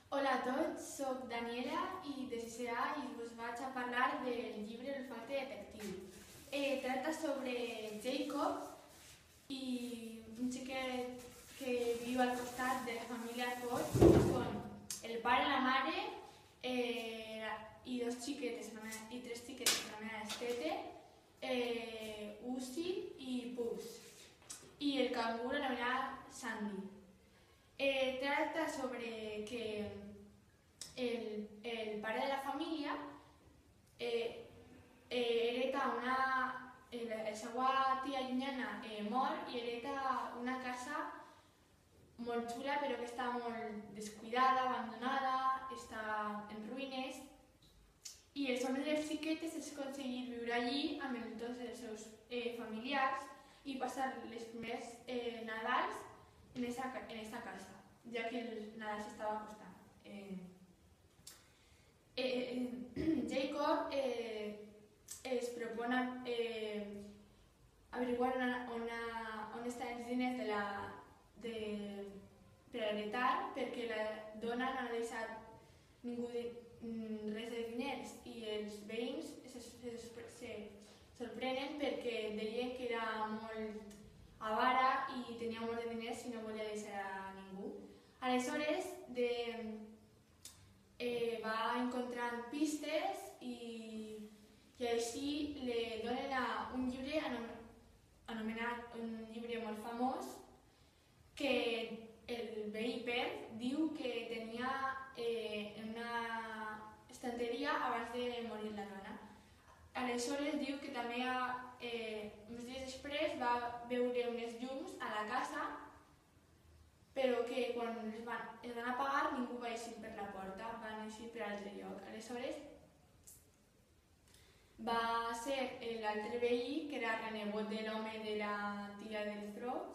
Hola a tots, soc Daniela i de 6A i us vaig a parlar del llibre L'olfacte detectiu. Tracta sobre Jacob i un xiquet que viu al costat de la família Ford, que són el pare, la mare i tres xiquetes anomenades Tete, Uzi i Puss, i el cangur anomenat Sandy. Tracta sobre que el pare de la família hereta la seva tia llunyana mor i hereta una casa molt xula però que està molt descuidada, abandonada, està en ruïnes, i el somni dels xiquetes és aconseguir viure allí amb tots els seus familiars i passar les primers Nadals en esta casa, ja que el Nadal s'estava acostant. Jacob es propone averiguar on estan els diners per heretar, perquè la dona no ha deixat ningú res de diners, i els veïns se sorprenen perquè deien que era molt avara i tenia molt de diners i no volia deixar a ningú. Aleshores va encontrant pistes i així li donen un llibre anomenat, un llibre molt famós, que el veí Pep diu que tenia en una estanteria abans de morir la dona. Aleshores diu que també uns dies després va veure unes llums a la casa, però que quan es van apagar ningú va eixir per la porta, van eixir per altre lloc. Aleshores va ser l'altre veí, que era renebot de l'home de la tia dels Roig.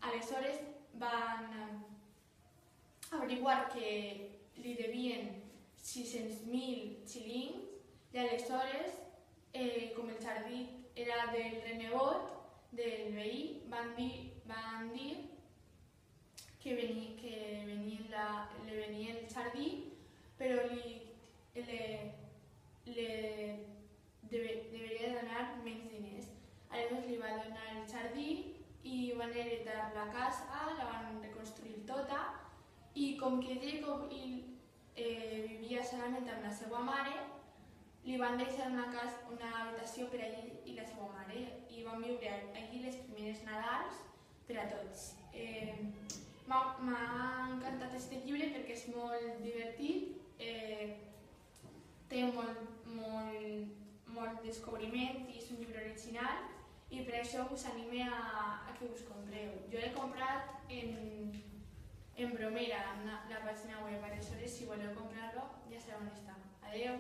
Aleshores van averiguar que li devien 600.000 xilins, i aleshores, com el jardí era del renebot del veí, van dir que li venia el jardí, però deveria donar menys diners. Aleshores li va donar el jardí i van heretar la casa, la van reconstruir tota, i com que Jacob vivia solament amb la seva mare, li van deixar una habitació per a ell i la seva mare, i van viure allí les primeres Nadals per a tots. M'ha encantat aquest llibre perquè és molt divertit, té molt descobriment i és un llibre original, i per això us anime a que us compreu. Jo l'he comprat en Bromera, en la pàgina web, aleshores si voleu comprar-lo ja sabeu on està. Adeu!